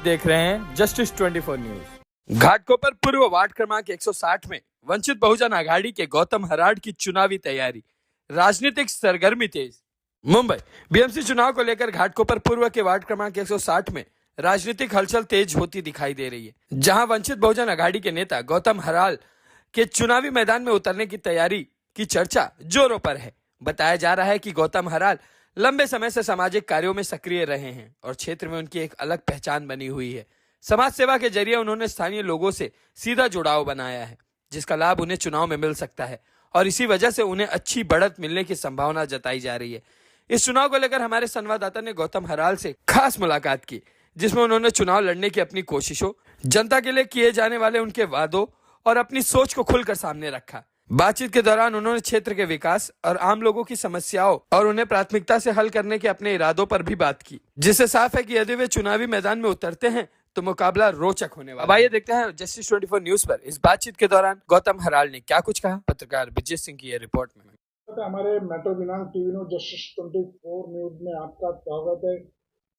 देख रहे हैं जस्टिस 24 न्यूज। घाटकोपर पूर्व वार्ड क्रमांक 160 में वंचित बहुजन आघाड़ी के गौतम हराड़ की चुनावी तैयारी, राजनीतिक सरगर्मी तेज। मुंबई बीएमसी चुनाव को लेकर घाटकोपर पूर्व के वार्ड क्रमांक 160 में राजनीतिक हलचल तेज होती दिखाई दे रही है, जहां वंचित बहुजन आघाड़ी के नेता गौतम हराड़ के चुनावी मैदान में उतरने की तैयारी की चर्चा जोरों पर है। बताया जा रहा है कि गौतम हराड़ लंबे समय से सामाजिक कार्यों में सक्रिय रहे हैं और क्षेत्र में उनकी एक अलग पहचान बनी हुई है। समाज सेवा के जरिए उन्होंने स्थानीय लोगों से सीधा जुड़ाव बनाया है, जिसका लाभ उन्हें चुनाव में मिल सकता है और इसी वजह से उन्हें अच्छी बढ़त मिलने की संभावना जताई जा रही है। इस चुनाव को लेकर हमारे संवाददाता ने गौतम हराड़ से खास मुलाकात की, जिसमें उन्होंने चुनाव लड़ने की अपनी कोशिशों, जनता के लिए किए जाने वाले उनके वादों और अपनी सोच को खुलकर सामने रखा। बातचीत के दौरान उन्होंने क्षेत्र के विकास और आम लोगों की समस्याओं और उन्हें प्राथमिकता से हल करने के अपने इरादों पर भी बात की, जिससे साफ है कि यदि वे चुनावी मैदान में उतरते हैं तो मुकाबला रोचक होने वाला है। अब आइए देखते हैं जस्टिस 24 न्यूज पर इस बातचीत के दौरान गौतम हराड़ ने क्या कुछ कहा। पत्रकार विजय सिंह की यह रिपोर्ट में। हमारे मेट्रो दिनांक टीवी न्यूज जस्टिस 24 न्यूज में आपका स्वागत है।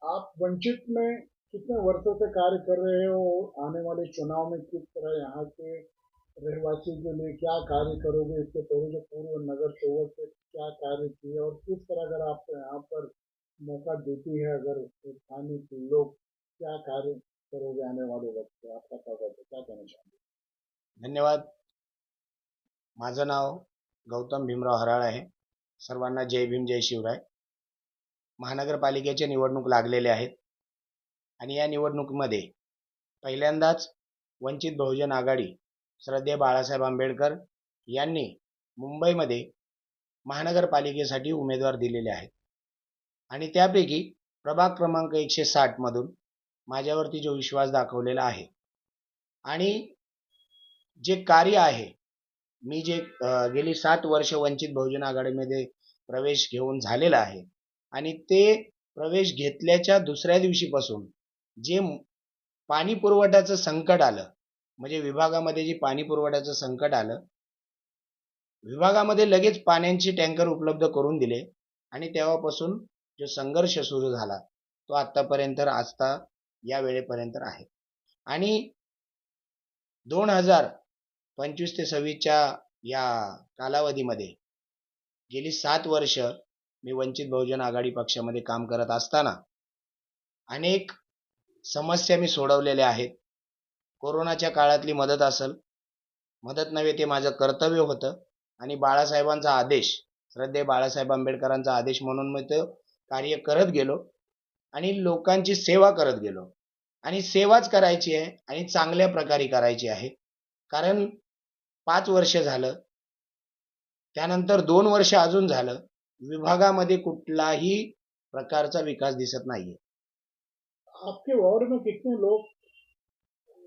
आप वंचित में कितने वर्षों से कार्य कर रहे हो और आने वाले चुनाव में किस तरह यहाँ के रहवासी के लिए क्या कार्य करोगे? इसके पहले जो पूर्व नगर सेवक से क्या कार्य किए और किस तरह अगर आपको यहाँ पर मौका देती है, अगर स्थानीय लोग क्या कार्य करोगे आने वाले वक्त में? आपका स्वागत है, क्या कहना चाहेंगे? धन्यवाद। माझं नाव गौतम भीमराव हराळ आहे। सर्वांना जय भीम जय शिवराय। महानगरपालिकेचे निवडणूक लागलेले आहेत आणि या निवडणुकीमध्ये पहिल्यांदाच वंचित बहुजन आघाडी श्रद्धेय बाळासाहेब आंबेडकर यांनी मुंबईमध्ये महानगरपालिकेसाठी उमेदवार दिलेले आहेत आणि त्यापैकी प्रभाग क्रमांक 160 मधून माझ्यावरती जो विश्वास दाखवलेला आहे आणि जे कार्य आहे, मी जे गेली 7 वर्ष वंचित बहुजन आघाडीमध्ये प्रवेश घेऊन झालेला आहे आणि ते प्रवेश घेतल्याच्या दुसऱ्या दिवशीपासून जे पाणी पुरवठ्याचं संकट आलं, म्हणजे विभागामध्ये जे पाणी पुरवठ्याचं संकट आलं, विभागामध्ये लगेच पाण्याचे टँकर उपलब्ध करून दिले आणि तेव्हापासून जो संघर्ष सुरू झाला तो आतापर्यंत या वेळेपर्यंत आहे आणि 2025 ते 26च्या या कालावधीमध्ये गेली 7 वर्ष मी वंचित बहुजन आघाडी पक्षामध्ये काम करत असताना अनेक समस्या मी सोडवलेल्या आहेत। कोरोनाच्या काळातली मदत असेल, मदत नव्हे ते माझं कर्तव्य होतं आणि बाळासाहेबांचा आदेश, श्रद्धेय बाळासाहेब आंबेडकरांचा आदेश म्हणून मी ते कार्य करत गेलो आणि लोकांची सेवा करत गेलो आणि सेवाच करायची आहे आणि चांगल्या प्रकारे करायची आहे। कारण 5 वर्ष झालं, त्यानंतर 2 वर्ष अजून झालं, विभागामध्ये कुठलाही प्रकारचा विकास दिसत नाहीये। आपके वार्ड में कितने लोग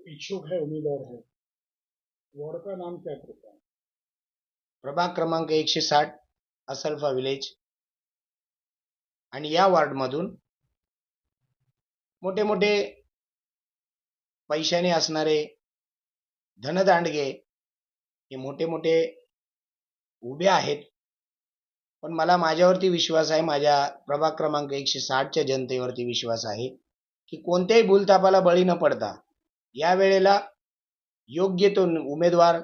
इच्छुक है, उम्मीदवार है? वार्ड का नाम क्या पड़ता है? प्रभाग क्रमांक 160 असल्फा विलेज आणि या वार्ड मधून मोठे मोठे पैशाने असणारे धनदांडगे हे मोठे मोठे उभे आहेत, पण मला माझ्यावरती विश्वास आहे, माझ्या प्रभाग क्रमांक 160 च्या जनतेवरती विश्वास आहे की कोणत्याही भूलथापाला बळी न पडता या वेळेला योग्य तो उमेदवार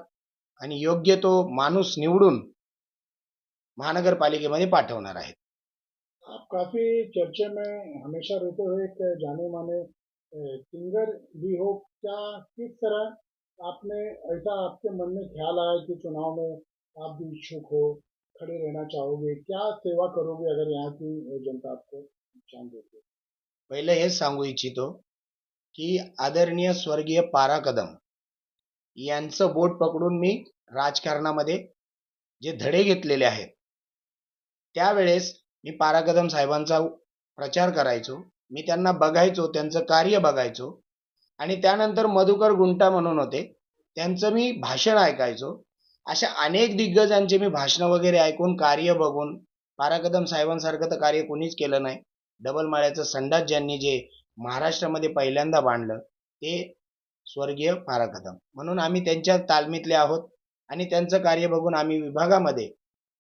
आणि योग्य तो माणूस निवडून महानगरपालिकेमध्ये पाठवणार आहेत। आप काफी चर्चे में हमेशा रहते हुए एक जाने माने सिंगर भी हो, क्या किस तरह आपने ऐसा आपके मन में ख्याल आया कि चुनाव में आप भी इच्छुक हो, खड़े रहना चाहोगे? क्या सेवा करोगे अगर यहाँ की जनता आपको चांस देती है? पहिले हेच सांगू इच्छितो की आदरणीय स्वर्गीय पारा कदम यांचं बोट पकडून मी राजकारणामध्ये जे धडे घेतलेले आहेत, त्यावेळेस मी पारा कदम साहेबांचा प्रचार करायचो, मी त्यांना बघायचो, त्यांचं कार्य बघायचो आणि त्यानंतर मधुकर गुंटा म्हणून होते, त्यांचं मी भाषण ऐकायचो। अशा अनेक दिग्गजांचे मी भाषण वगैरे ऐकून, कार्य बघून, पारा कदम साहेबांसारखं तर कार्य कोणीच केलं नाही। डबल माळ्याचं संडास ज्यांनी जे महाराष्ट्रामध्ये पहिल्यांदा बांधलं ते स्वर्गीय पारा कदम, म्हणून आम्ही त्यांच्या तालमीतले आहोत आणि त्यांचं कार्य बघून आम्ही विभागामध्ये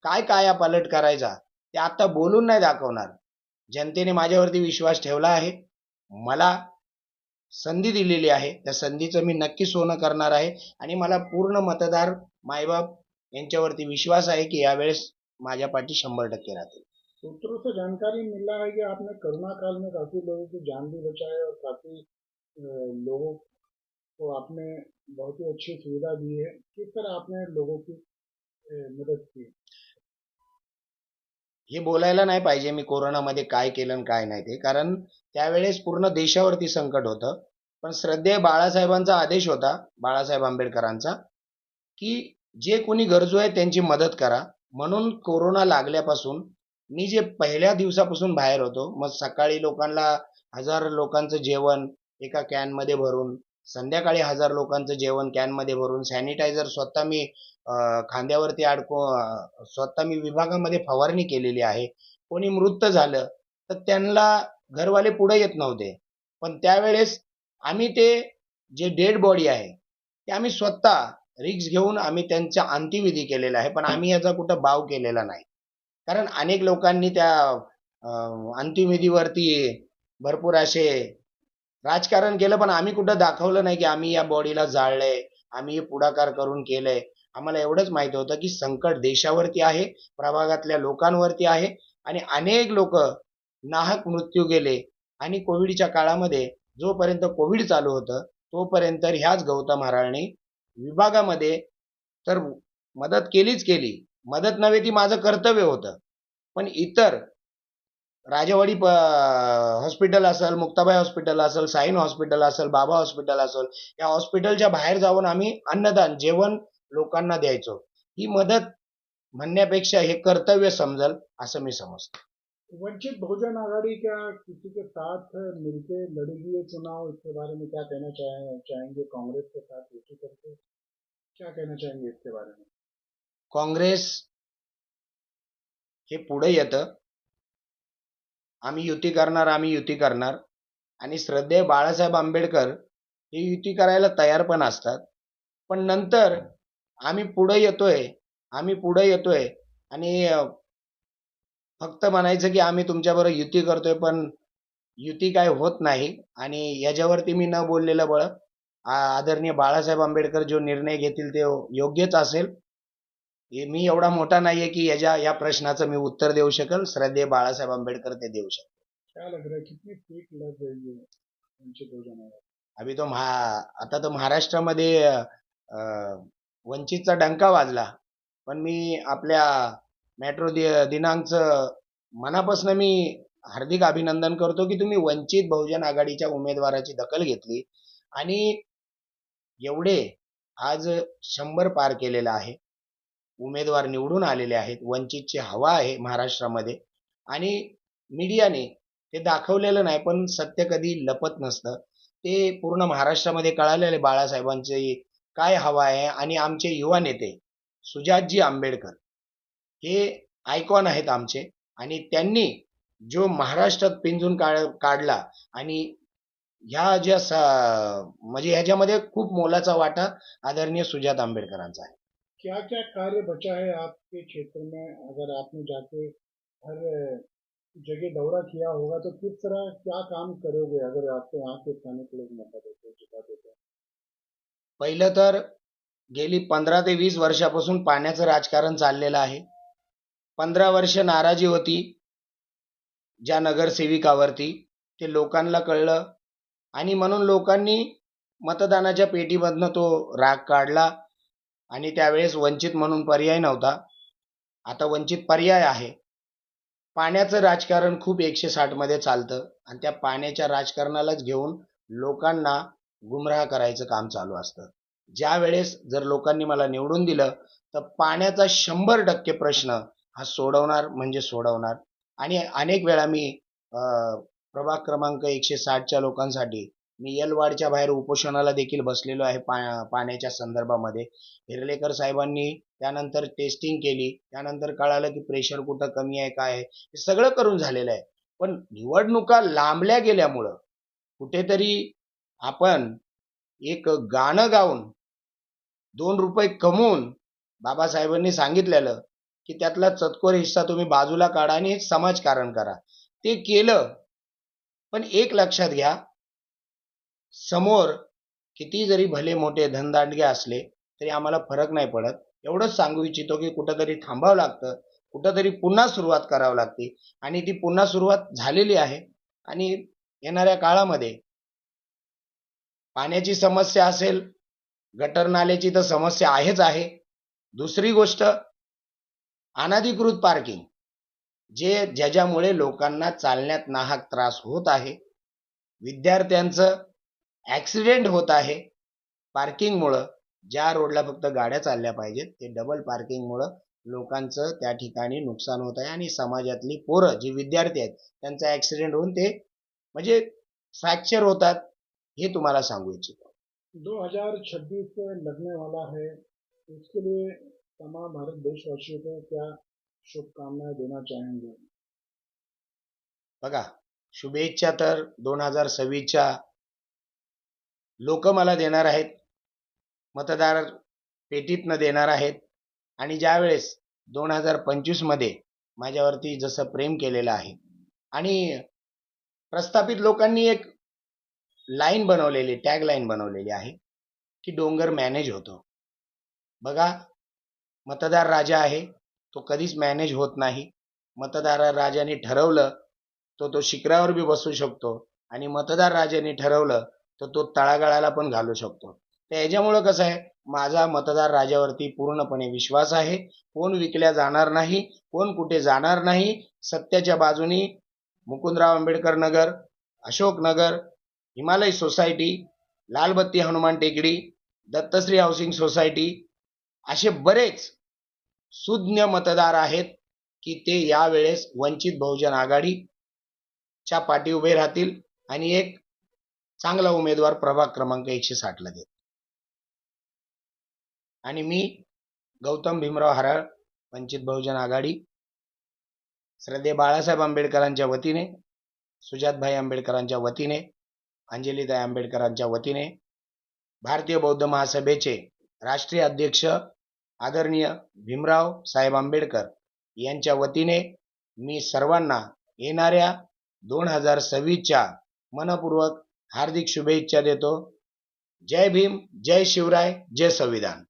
काय कायापालट करायचा ते आता बोलून नाही दाखवणार। जनतेने माझ्यावरती विश्वास ठेवला आहे, मला संधी दिलेली आहे, त्या संधीचं मी नक्की सोनं करणार आहे आणि मला पूर्ण मतदार मायबाप यांच्यावरती विश्वास आहे की यावेळेस माझ्या पाठी 100% राहतील. सूत्रों से जानकारी मिला है कि आपने कोरोना काल में काफी लोगों की जान भी बचाई और काफी लोगों को आपने बहुत ही अच्छी सुविधा दी है। किस तरह आपने लोगों की मदद की? हे बोलायला नाही पाहिजे मी कोरोनामध्ये काय केलं आणि काय नाही ते, कारण त्यावेळेस पूर्ण देशावरती संकट होतं. पण श्रद्धेय बाळासाहेबांचा आदेश होता, बाळासाहेब आंबेडकरांचा, की जे कोणी गरजू आहे त्यांची मदत करा. म्हणून कोरोना लागल्यापासून मी जे पहिल्या दिवसापासून बाहेर होतो, मग सकाळी लोकांना 1000 लोकांचं जेवण एका कॅनमध्ये भरून, संध्याकाळी 1000 लोकांचं जेवण कॅनमध्ये भरून, सॅनिटायझर स्वतः मी खांद्यावरती स्वतः मी विभागामध्ये फवारणी केलेली आहे. कोणी मृत झालं तर त्यांना घरवाले पुढे येत नव्हते, पण त्यावेळेस आम्ही ते जे डेड बॉडी आहे ते आम्ही स्वतः रिक्स घेऊन आम्ही त्यांचा अंत्यविधी केलेला आहे. पण आम्ही याचा कुठं बाव केलेला नाही, कारण अनेक लोकांनी त्या अंत्यविधीवरती भरपूर असे राजकारण केलं, पण आम्ही कुठं दाखवलं नाही की आम्ही या बॉडीला जाळलंय, आम्ही पुढाकार करून केलंय. आम्हाला एवढंच माहिती होतं की संकट देशावरती आहे, प्रभागातल्या लोकांवरती आहे आणि अनेक लोक नाहक मृत्यू गेले. आणि कोविडच्या काळामध्ये जोपर्यंत कोविड चालू होतं तोपर्यंत ह्याच गौतम हराळने विभागामध्ये तर मदत केलीच केली. मदत नव्हे ती माझं कर्तव्य होतं. पण इतर राजवाडी हॉस्पिटल असेल, मुक्ताबाई हॉस्पिटल असेल, साईन हॉस्पिटल असेल, बाबा हॉस्पिटल असेल, या हॉस्पिटलच्या बाहेर जाऊन आम्ही अन्नदान जेवण लोकांना द्यायचो. ही मदत म्हणण्यापेक्षा हे कर्तव्य समजल असं मी समजतो. वंचित बहुजन आघाड़ी क्या किसी के साथ मिलके लड़ेगी ये चुनाव? इसके बारे में क्या कहना चाहेंगे? कांग्रेस के साथ युति करके क्या कहना चाहेंगे इसके बारे में? काँग्रेस हे पुढे येतं, आम्ही युती करणार, आम्ही युती करणार. आणि श्रद्धेय बाळासाहेब आंबेडकर हे युती करायला तयार पण असतात. पण नंतर आम्ही पुढे येतोय, आम्ही पुढे येतोय आणि फक्त म्हणायचं की आम्ही तुमच्याबरोबर युती करतोय, पण युती काय होत नाही. आणि याच्यावरती मी न बोललेलं बळ आदरणीय बाळासाहेब आंबेडकर जो निर्णय घेतील ते योग्यच असेल. मी एवढा मोठा नाहीये की या प्रश्नाचं मी उत्तर देऊ शकेल. श्रद्धेय बाळासाहेब आंबेडकर ते देऊ शकतात. क्या लग रहा है कितनी सीट लग रही है वंचित बहुजन आघाड़ी? अभी तो आता तो महाराष्ट्रामध्ये वंचितचा डंका वाजला. पण मी आपल्या मेट्रो दिनांकचं मनापासून मी हार्दिक अभिनंदन करतो की तुम्ही वंचित बहुजन आघाडीच्या उमेदवाराची दखल घेतली आणि एवढे आज 100 पार केलेला आहे. उमेदवार निवडून आलेले आहेत. वंचितची हवा आहे महाराष्ट्रामध्ये आणि मीडियाने ते दाखवलेलं नाही, पण सत्य कधी लपत नसतं. ते पूर्ण महाराष्ट्रामध्ये कळालेले बाळासाहेबांची काय हवा आहे. आणि आमचे युवा नेते सुजातजी आंबेडकर हे आयकॉन आहेत आमचे, आणि त्यांनी जो महाराष्ट्रात पिंजून काढला आणि ह्या ज्या म्हणजे ह्याच्यामध्ये खूप मोलाचा वाटा आदरणीय सुजात आंबेडकरांचा आहे. क्या क्या कार्य बचा है आपके क्षेत्र में? अगर आपने जाके हर जगह दौरा किया होगा तो किस तरह क्या काम करोगे अगर आपको यहाँ के स्थानिक लोग मौका देते जिता देते? पहिलं तर गेली 15 ते 20 वर्षापासून पाण्याचं राजकारण चाललेलं आहे. 15 वर्ष नाराजी होती ज्या नगरसेविकावरती, ते लोकांना कळलं आणि म्हणून लोकांनी मतदानाच्या पेटीमधनं तो राग काढला. आणि त्यावेळेस वंचित म्हणून पर्याय नव्हता, आता वंचित पर्याय आहे. पाण्याचं राजकारण खूप 160 मध्ये चालतं आणि त्या पाण्याच्या राजकारणालाच घेऊन लोकांना गुमराह करायचं काम चालू असतं. ज्या वेळेस जर लोकांनी मला निवडून दिलं तर पाण्याचा 100% प्रश्न हा सोडवणार म्हणजे सोडवणार. आणि अनेक वेळा मी प्रभाग क्रमांक 160च्या लोकांसाठी मी येलवाडच्या बाहेर उपोषणाला देखील बसलेलो आहे पाण्याच्या संदर्भामध्ये. हिरलेकर साहेबांनी त्यानंतर टेस्टिंग केली, त्यानंतर कळालं की प्रेशर कुठं कमी आहे, काय आहे, हे सगळं करून झालेलं आहे. पण निवडणुका लांबल्या गेल्यामुळं कुठेतरी आपण एक गाणं गाऊन 2 रुपये कमवून बाबासाहेबांनी सांगितलेलं की त्यातला चतकोर हिस्सा तुम्ही बाजूला काढा आणि समाजकारण करा, ते केलं. पण एक लक्षात घ्या, समोर किती जरी भले मोठे धनदांडगे असले तरी आम्हाला फरक नाही पडत. एवढंच सांगू इच्छितो की कुठंतरी थांबावं लागतं, कुठंतरी पुन्हा सुरुवात करावी लागते आणि ती पुन्हा सुरुवात झालेली आहे. आणि येणाऱ्या काळामध्ये पाण्याची समस्या असेल, गटर नाल्याची तर समस्या आहेच आहे. दुसरी गोष्ट अनधिकृत पार्किंग, ज्याच्यामुळे लोकांना चालण्यात नाहक त्रास होत आहे, विद्यार्थ्यांचं ऍक्सिडेंट होत आहे पार्किंगमुळं. ज्या रोडला फक्त गाड्या चालल्या पाहिजेत ते डबल पार्किंगमुळं लोकांचं त्या ठिकाणी नुकसान होत आहे आणि समाजातली पोरं जी विद्यार्थी आहेत त्यांचा ऍक्सिडेंट होऊन ते म्हणजे फ्रॅक्चर होतात. हे तुम्हाला सांगू इच्छितो. 2026 लगने वाला है, इसके लिए तमाम भारत देशवासियों को क्या शुभकामनाएं देना चाहेंगे? बघा, शुभेच्छा तर 2026च्या लोक मला देणार आहेत, मतदार पेटीतनं देणार आहेत. आणि ज्यावेळेस 2025 मध्ये माझ्यावरती जसं प्रेम केलेलं आहे आणि प्रस्थापित लोकांनी एक लाईन बनवलेली, टॅग लाईन बनवलेली आहे की डोंगर मॅनेज होतो. बघा, मतदार राजा आहे, तो कधीच मॅनेज होत नाही. मतदार राजाने ठरवलं तर तो शिखरावर बी बसू शकतो आणि मतदार राजाने ठरवलं तर तो तळागाळाला पण घालू शकतो. तर याच्यामुळं कसं आहे, माझा मतदार राजावरती पूर्णपणे विश्वास आहे. कोण विकल्या जाणार नाही, कोण कुठे जाणार नाही. सत्याच्या बाजूनी मुकुंदराव आंबेडकर नगर, अशोक नगर, हिमालय सोसायटी, लालबत्ती हनुमान टेकडी, दत्तश्री हाऊसिंग सोसायटी असे बरेच सुज्ञ मतदार आहेत की ते यावेळेस वंचित बहुजन आघाडीच्या पाठी उभे राहतील आणि एक चांगला उमेदवार प्रभाग क्रमांक 160 ला देत. आणि मी गौतम भीमराव हराळ, वंचित बहुजन आघाडी, श्रद्धेय बाळासाहेब आंबेडकरांच्या वतीने, सुजातभाई आंबेडकरांच्या वतीने, अंजलीताई आंबेडकरांच्या वतीने, भारतीय बौद्ध महासभेचे राष्ट्रीय अध्यक्ष आदरणीय भीमराव साहेब आंबेडकर यांच्या वतीने मी सर्वांना येणाऱ्या 2026च्या मनपूर्वक हार्दिक शुभेच्छा देतो. जय भीम, जय शिवराय, जय संविधान.